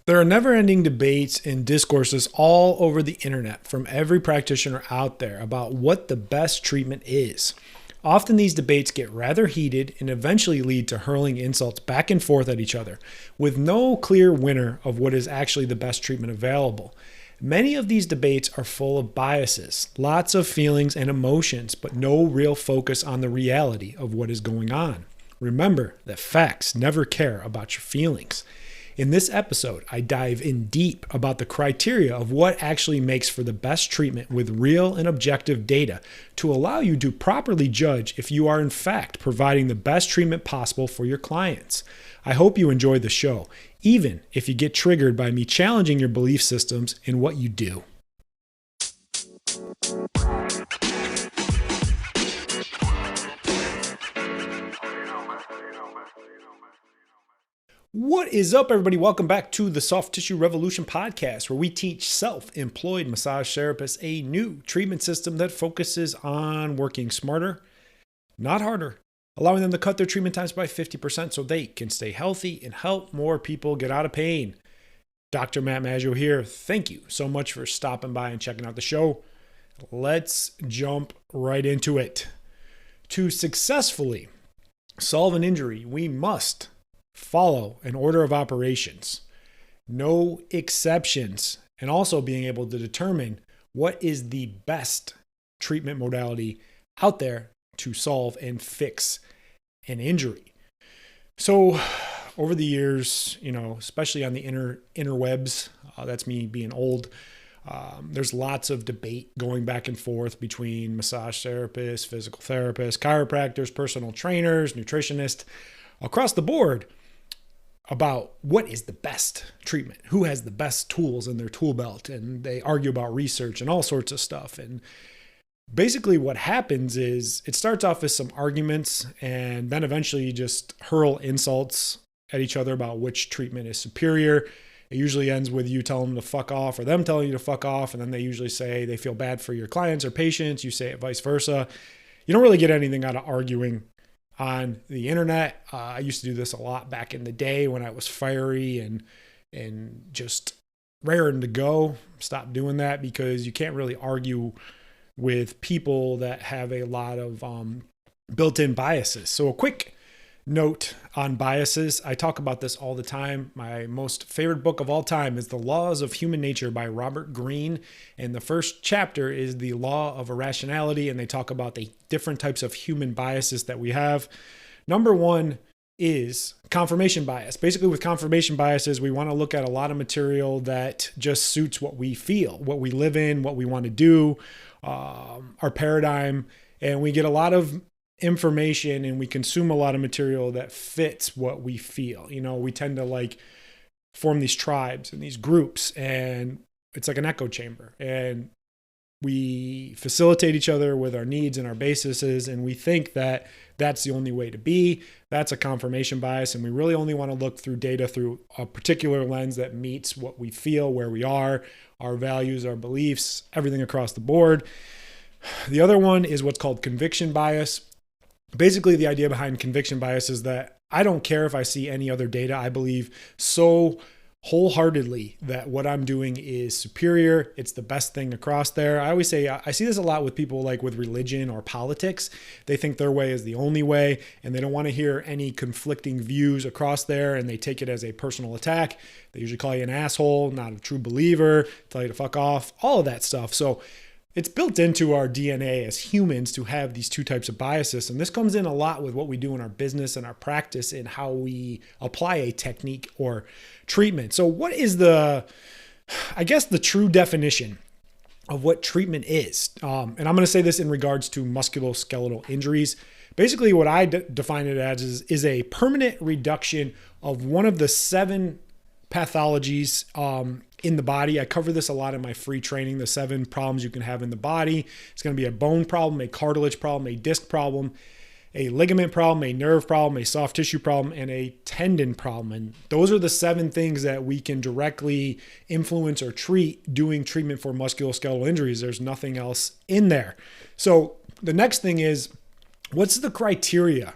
There are never-ending debates and discourses all over the internet from every practitioner out there about what the best treatment is. Often these debates get rather heated and eventually lead to hurling insults back and forth at each other, with no clear winner of what is actually the best treatment available. Many of these debates are full of biases, lots of feelings and emotions, but no real focus on the reality of what is going on. Remember that facts never care about your feelings. In this episode, I dive in deep about the criteria of what actually makes for the best treatment with real and objective data to allow you to properly judge if you are in fact providing the best treatment possible for your clients. I hope you enjoy the show, even if you get triggered by me challenging your belief systems in what you do. What is up, everybody? Welcome back to the Soft Tissue Revolution podcast, where we teach self-employed massage therapists a new treatment system that focuses on working smarter, not harder, allowing them to cut their treatment times by 50% so they can stay healthy and help more people get out of pain. Dr. Matt Maggio here. Thank you so much for stopping by and checking out the show. Let's jump right into it. To successfully solve an injury, we must follow an order of operations, no exceptions, and also being able to determine what is the best treatment modality out there to solve and fix an injury. So over the years, especially on the interwebs, that's me being old, there's lots of debate going back and forth between massage therapists, physical therapists, chiropractors, personal trainers, nutritionists, across the board, about what is the best treatment, who has the best tools in their tool belt, and they argue about research and all sorts of stuff. And basically what happens is it starts off as some arguments, and then eventually you just hurl insults at each other about which treatment is superior. It usually ends with you telling them to fuck off or them telling you to fuck off, and then they usually say they feel bad for your clients or patients. You say it vice versa. You don't really get anything out of arguing on the internet. I used to do this a lot back in the day when I was fiery and just raring to go. Stop doing that because you can't really argue with people that have a lot of built-in biases. So a quick note on biases. I talk about this all the time. My most favorite book of all time is The Laws of Human Nature by Robert Greene. And the first chapter is the law of irrationality. And they talk about the different types of human biases that we have. Number one is confirmation bias. Basically, with confirmation biases, we want to look at a lot of material that just suits what we feel, what we live in, what we want to do, our paradigm. And we get a lot of information and we consume a lot of material that fits what we feel. We tend to form these tribes and these groups, and it's like an echo chamber, and we facilitate each other with our needs and our bases, and we think that that's the only way to be. That's a confirmation bias, and we really only want to look through data through a particular lens that meets what we feel, where we are, our values, our beliefs, everything across the board. The other one is what's called conviction bias. Basically, the idea behind conviction bias is that I don't care if I see any other data. I believe so wholeheartedly that what I'm doing is superior. It's the best thing across there. I always say, I see this a lot with people like with religion or politics. They think their way is the only way, and they don't want to hear any conflicting views across there, and they take it as a personal attack. They usually call you an asshole, not a true believer, tell you to fuck off, all of that stuff. So it's built into our DNA as humans to have these two types of biases. And this comes in a lot with what we do in our business and our practice and how we apply a technique or treatment. So what is the true definition of what treatment is? And I'm going to say this in regards to musculoskeletal injuries. Basically, what I define it as is a permanent reduction of one of the 7 pathologies in the body. I cover this a lot in my free training, the 7 problems you can have in the body. It's going to be a bone problem, a cartilage problem, a disc problem, a ligament problem, a nerve problem, a soft tissue problem, and a tendon problem. And those are the 7 things that we can directly influence or treat doing treatment for musculoskeletal injuries. There's nothing else in there. So the next thing is, what's the criteria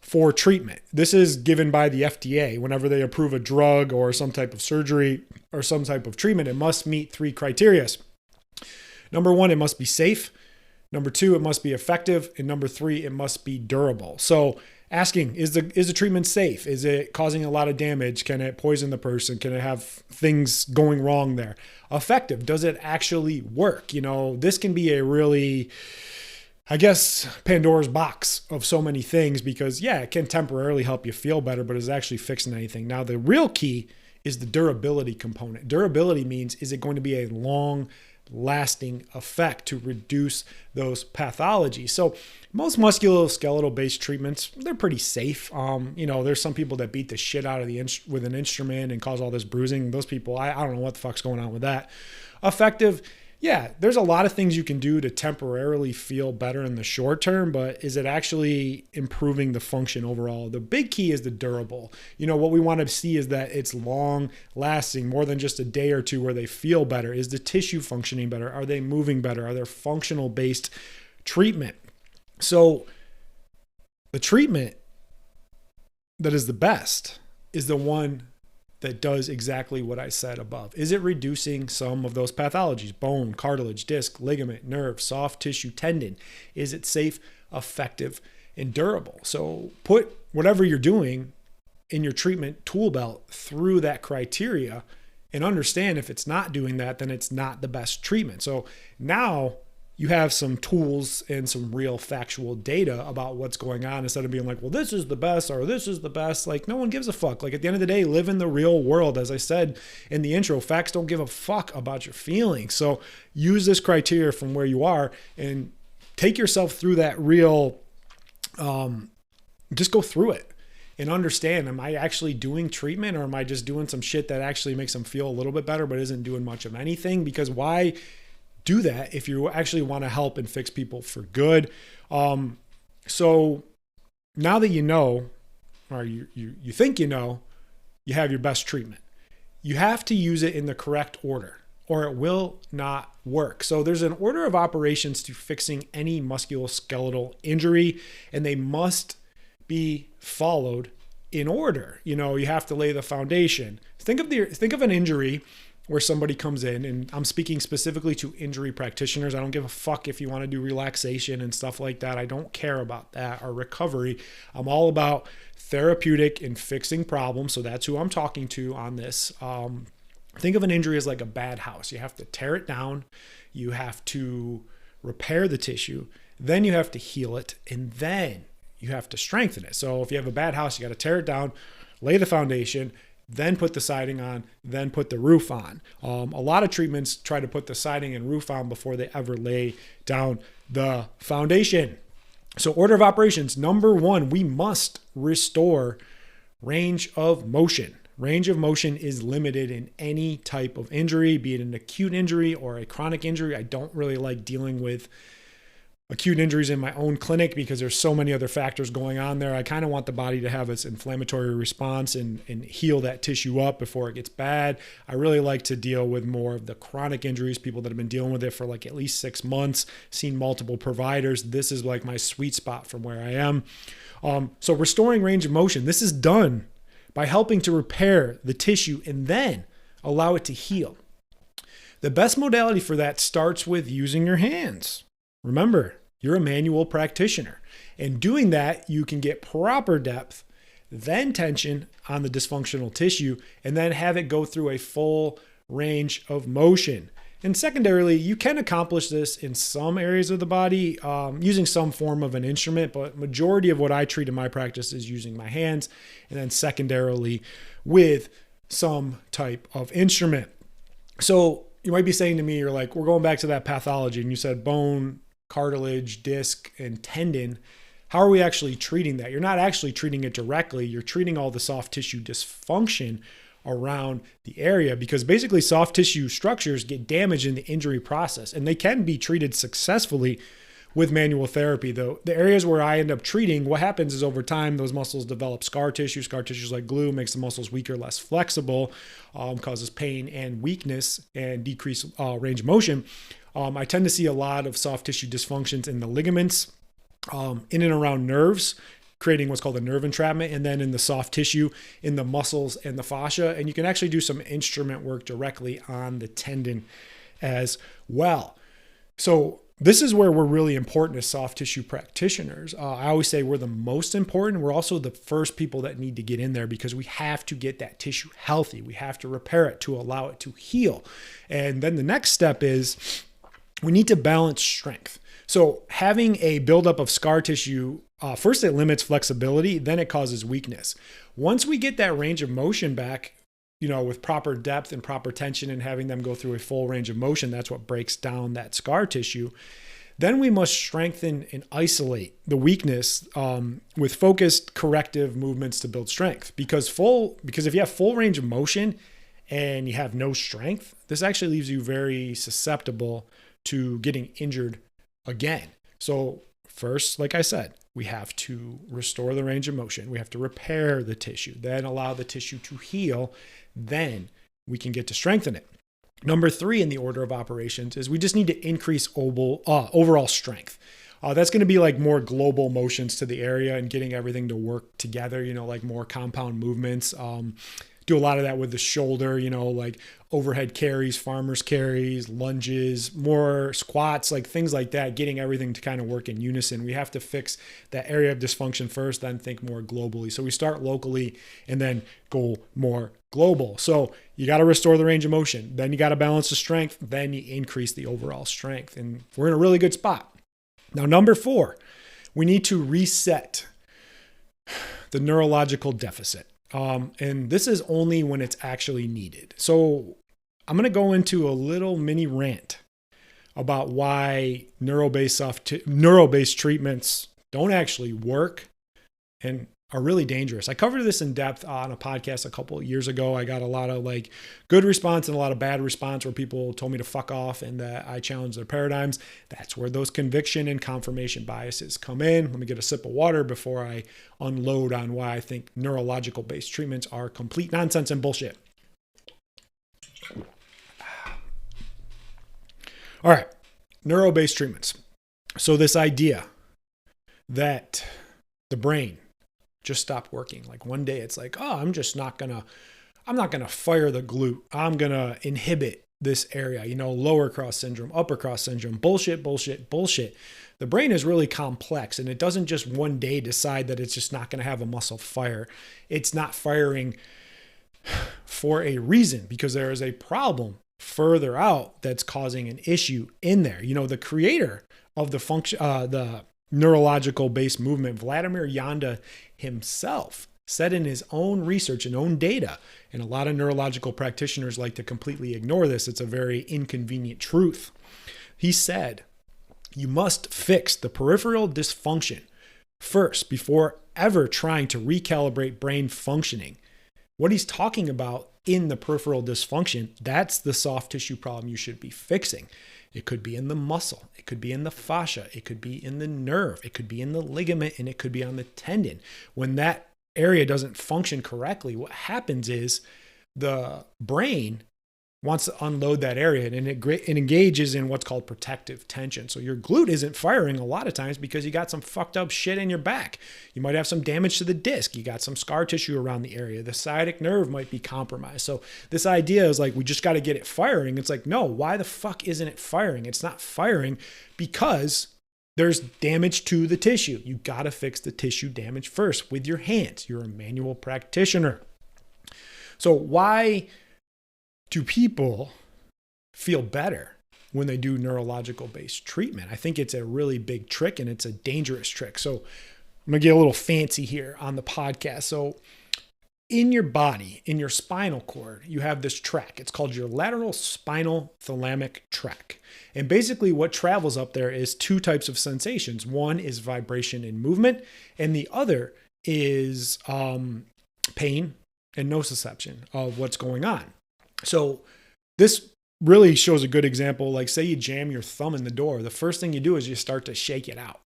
for treatment. This is given by the FDA. Whenever they approve a drug or some type of surgery or some type of treatment, it must meet 3 criteria. Number 1, it must be safe. Number 2, it must be effective. And number 3, it must be durable. So asking, is the treatment safe? Is it causing a lot of damage? Can it poison the person? Can it have things going wrong there? Effective, does it actually work? This can be a really, I guess, Pandora's box of so many things because, yeah, it can temporarily help you feel better, but is it actually fixing anything? Now, the real key is the durability component. Durability means, is it going to be a long-lasting effect to reduce those pathologies? So most musculoskeletal based treatments, they're pretty safe. There's some people that beat the shit out of with an instrument and cause all this bruising. Those people, I don't know what the fuck's going on with that. Effective, yeah, there's a lot of things you can do to temporarily feel better in the short term, but is it actually improving the function overall? The big key is the durable. What we want to see is that it's long lasting, more than just a day or two where they feel better. Is the tissue functioning better? Are they moving better? Are there functional based treatment? So the treatment that is the best is the one that does exactly what I said above. Is it reducing some of those pathologies? Bone, cartilage, disc, ligament, nerve, soft tissue, tendon. Is it safe, effective, and durable? So put whatever you're doing in your treatment tool belt through that criteria and understand if it's not doing that, then it's not the best treatment. So now you have some tools and some real factual data about what's going on instead of being like, well, this is the best or this is the best. Like, no one gives a fuck. Like, at the end of the day, live in the real world. As I said in the intro, facts don't give a fuck about your feelings. So use this criteria from where you are and take yourself through that real, just go through it and understand, am I actually doing treatment or am I just doing some shit that actually makes them feel a little bit better but isn't doing much of anything? Because why do that if you actually want to help and fix people for good? So now that you know, or you think you know, you have your best treatment. You have to use it in the correct order or it will not work. So there's an order of operations to fixing any musculoskeletal injury, and they must be followed in order. You have to lay the foundation. Think of an injury where somebody comes in, and I'm speaking specifically to injury practitioners. I don't give a fuck if you want to do relaxation and stuff like that. I don't care about that, or recovery. I'm all about therapeutic and fixing problems. So that's who I'm talking to on this. Think of an injury as like a bad house. You have to tear it down. You have to repair the tissue. Then you have to heal it. And then you have to strengthen it. So if you have a bad house, you got to tear it down, lay the foundation, then put the siding on, then put the roof on. A lot of treatments try to put the siding and roof on before they ever lay down the foundation. So order of operations, number 1, we must restore range of motion. Range of motion is limited in any type of injury, be it an acute injury or a chronic injury. I don't really like dealing with acute injuries in my own clinic because there's so many other factors going on there. I kind of want the body to have its inflammatory response and heal that tissue up before it gets bad. I really like to deal with more of the chronic injuries, people that have been dealing with it for like at least 6 months, seen multiple providers. This is like my sweet spot from where I am. So restoring range of motion, this is done by helping to repair the tissue and then allow it to heal. The best modality for that starts with using your hands. Remember, you're a manual practitioner. And doing that, you can get proper depth, then tension on the dysfunctional tissue, and then have it go through a full range of motion. And secondarily, you can accomplish this in some areas of the body using some form of an instrument, but majority of what I treat in my practice is using my hands, and then secondarily with some type of instrument. So you might be saying to me, you're like, we're going back to that pathology, and you said bone, cartilage, disc, and tendon. How are we actually treating that? You're not actually treating it directly. You're treating all the soft tissue dysfunction around the area, because basically soft tissue structures get damaged in the injury process, and they can be treated successfully with manual therapy. Though the areas where I end up treating, what happens is over time, those muscles develop scar tissue. Scar tissue is like glue, makes the muscles weaker, less flexible, causes pain and weakness and decreased range of motion. I tend to see a lot of soft tissue dysfunctions in the ligaments, in and around nerves, creating what's called a nerve entrapment, and then in the soft tissue, in the muscles and the fascia. And you can actually do some instrument work directly on the tendon as well. So this is where we're really important as soft tissue practitioners. I always say we're the most important. We're also the first people that need to get in there because we have to get that tissue healthy. We have to repair it to allow it to heal. And then the next step is we need to balance strength. So having a buildup of scar tissue, first it limits flexibility, then it causes weakness. Once we get that range of motion back, with proper depth and proper tension and having them go through a full range of motion, that's what breaks down that scar tissue. Then we must strengthen and isolate the weakness with focused corrective movements to build strength. Because if you have full range of motion and you have no strength, this actually leaves you very susceptible to getting injured again. So first, like I said, we have to restore the range of motion. We have to repair the tissue, then allow the tissue to heal. Then we can get to strengthen it. Number 3 in the order of operations is we just need to increase overall strength. That's going to be like more global motions to the area and getting everything to work together, like more compound movements. Do a lot of that with the shoulder, like overhead carries, farmer's carries, lunges, more squats, like things like that, getting everything to kind of work in unison. We have to fix that area of dysfunction first, then think more globally. So we start locally and then go more global. So you got to restore the range of motion. Then you got to balance the strength. Then you increase the overall strength. And we're in a really good spot. Now, number 4, we need to reset the neurological deficit. And this is only when it's actually needed. So I'm going to go into a little mini rant about why neuro-based treatments don't actually work and are really dangerous. I covered this in depth on a podcast a couple of years ago. I got a lot of good response and a lot of bad response where people told me to fuck off and that I challenged their paradigms. That's where those conviction and confirmation biases come in. Let me get a sip of water before I unload on why I think neurological based treatments are complete nonsense and bullshit. All right, neuro-based treatments. So this idea that the brain just stopped working. Like one day it's like, oh, I'm not going to fire the glute. I'm going to inhibit this area, lower cross syndrome, upper cross syndrome, bullshit. The brain is really complex and it doesn't just one day decide that it's just not going to have a muscle fire. It's not firing for a reason because there is a problem further out that's causing an issue in there. The creator of the neurological based movement, Vladimir Yanda himself, said in his own research and own data, and a lot of neurological practitioners like to completely ignore this, it's a very inconvenient truth. He said, you must fix the peripheral dysfunction first before ever trying to recalibrate brain functioning. What he's talking about in the peripheral dysfunction, that's the soft tissue problem you should be fixing. It could be in the muscle. It could be in the fascia. It could be in the nerve. It could be in the ligament, and it could be on the tendon. When that area doesn't function correctly, what happens is the brain wants to unload that area and it engages in what's called protective tension. So your glute isn't firing a lot of times because you got some fucked up shit in your back. You might have some damage to the disc. You got some scar tissue around the area. The sciatic nerve might be compromised. So this idea is like, we just got to get it firing. It's like, no, why the fuck isn't it firing? It's not firing because there's damage to the tissue. You got to fix the tissue damage first with your hands. You're a manual practitioner. So why do people feel better when they do neurological based treatment? I think it's a really big trick and it's a dangerous trick. So I'm going to get a little fancy here on the podcast. So in your body, in your spinal cord, you have this tract. It's called your lateral spinal thalamic tract. And basically what travels up there is 2 types of sensations. One is vibration and movement, and the other is pain and nociception of what's going on. So this really shows a good example. Like say you jam your thumb in the door. The first thing you do is you start to shake it out.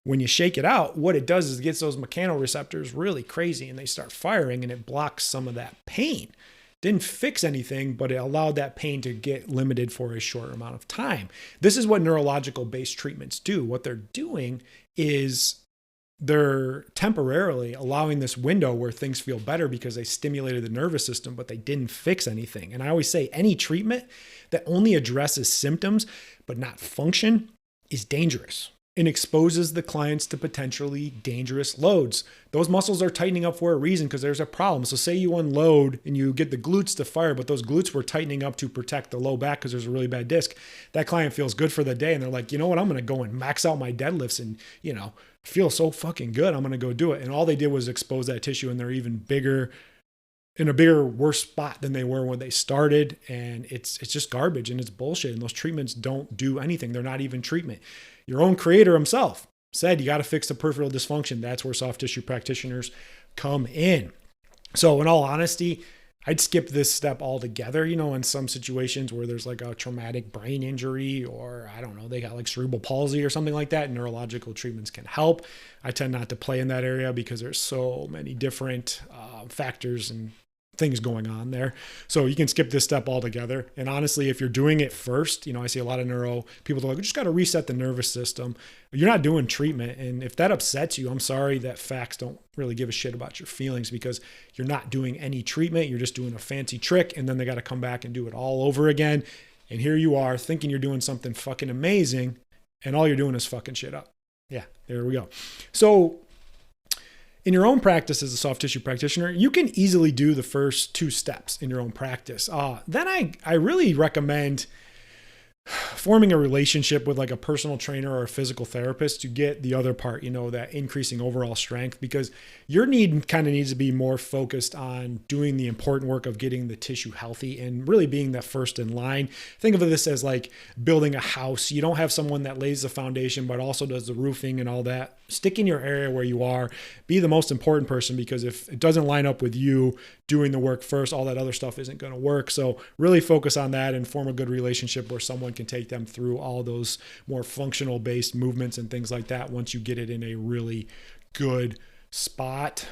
When you shake it out, what it does is it gets those mechanoreceptors really crazy and they start firing and it blocks some of that pain. Didn't fix anything, but it allowed that pain to get limited for a short amount of time. This is what neurological based treatments do. What they're doing is they're temporarily allowing this window where things feel better because they stimulated the nervous system, but they didn't fix anything. And I always say any treatment that only addresses symptoms but not function is dangerous and exposes the clients to potentially dangerous loads. Those muscles are tightening up for a reason because there's a problem. So say you unload and you get the glutes to fire, but those glutes were tightening up to protect the low back because there's a really bad disc. That client feels good for the day and they're like, you know what, I'm going to go and max out my deadlifts and, feel so fucking good. I'm going to go do it. And all they did was expose that tissue and they're even bigger, in a bigger, worse spot than they were when they started. And it's just garbage and it's bullshit. And those treatments don't do anything. They're not even treatment. Your own creator himself said, you got to fix the peripheral dysfunction. That's where soft tissue practitioners come in. So in all honesty, I'd skip this step altogether, in some situations where there's like a traumatic brain injury or I don't know, they got like cerebral palsy or something like that. Neurological treatments can help. I tend not to play in that area because there's so many different factors and things going on there. So you can skip this step altogether. And honestly, if you're doing it first, I see a lot of neuro people are like, we just got to reset the nervous system. You're not doing treatment. And if that upsets you, I'm sorry that facts don't really give a shit about your feelings because you're not doing any treatment. You're just doing a fancy trick. And then they got to come back and do it all over again. And here you are thinking you're doing something fucking amazing. And all you're doing is fucking shit up. Yeah, there we go. So in your own practice as a soft tissue practitioner, you can easily do the first 2 steps in your own practice. Then I really recommend forming a relationship with like a personal trainer or a physical therapist to get the other part, that increasing overall strength, because your need kind of needs to be more focused on doing the important work of getting the tissue healthy and really being that first in line. Think of this as like building a house. You don't have someone that lays the foundation, but also does the roofing and all that. Stick in your area where you are, be the most important person, because if it doesn't line up with you doing the work first, all that other stuff isn't going to work. So really focus on that and form a good relationship where someone can take them through all those more functional based movements and things like that once you get it in a really good spot.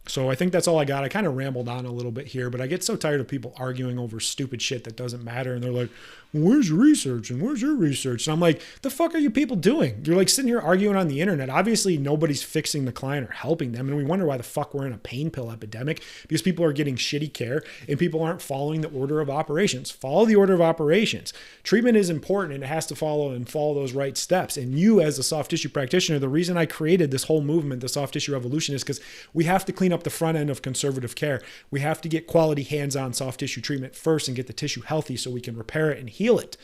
So I think that's all I got. I kind of rambled on a little bit here, but I get so tired of people arguing over stupid shit that doesn't matter. And they're like, where's your research? And where's your research? And I'm like, the fuck are you people doing? You're like sitting here arguing on the internet. Obviously, nobody's fixing the client or helping them. And we wonder why the fuck we're in a pain pill epidemic, because people are getting shitty care and people aren't following the order of operations. Follow the order of operations. Treatment is important and it has to follow those right steps. And you as a soft tissue practitioner, the reason I created this whole movement, the soft tissue revolution, is because we have to clean up the front end of conservative care. We have to get quality hands-on soft tissue treatment first and get the tissue healthy so we can repair it and heal it.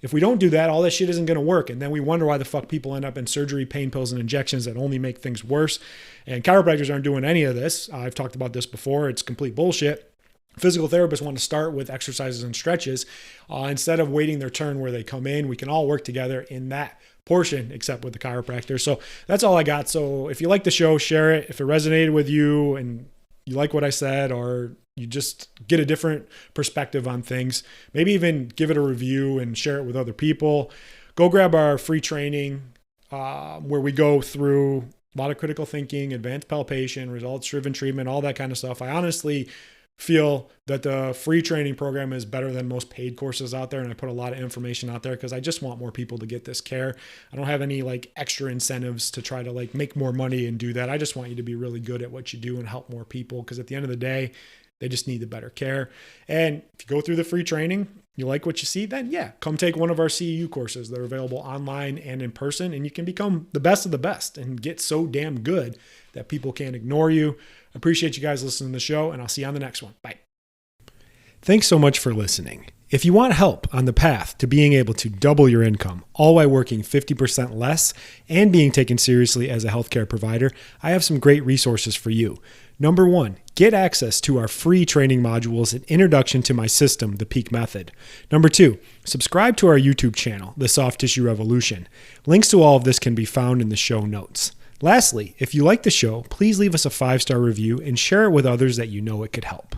If we don't do that, all that shit isn't going to work. And then we wonder why the fuck people end up in surgery, pain pills, and injections that only make things worse. And chiropractors aren't doing any of this. I've talked about this before. It's complete bullshit. Physical therapists want to start with exercises and stretches. Instead of waiting their turn where they come in, we can all work together in that portion, except with the chiropractor. So that's all I got. So if you like the show, share it. If it resonated with you and you like what I said, or you just get a different perspective on things, maybe even give it a review and share it with other people. Go grab our free training where we go through a lot of critical thinking, advanced palpation, results-driven treatment, all that kind of stuff. I honestly feel that the free training program is better than most paid courses out there. And I put a lot of information out there because I just want more people to get this care. I don't have any like extra incentives to try to like make more money and do that. I just want you to be really good at what you do and help more people, because at the end of the day, they just need the better care. And if you go through the free training, you like what you see, then yeah, come take one of our CEU courses. They're available online and in person, and you can become the best of the best and get so damn good that people can't ignore you. Appreciate you guys listening to the show, and I'll see you on the next one. Bye. Thanks so much for listening. If you want help on the path to being able to double your income, all while working 50% less and being taken seriously as a healthcare provider, I have some great resources for you. Number 1, get access to our free training modules and introduction to my system, the Peak Method. Number 2, subscribe to our YouTube channel, The Soft Tissue Revolution. Links to all of this can be found in the show notes. Lastly, if you like the show, please leave us a 5-star review and share it with others that you know it could help.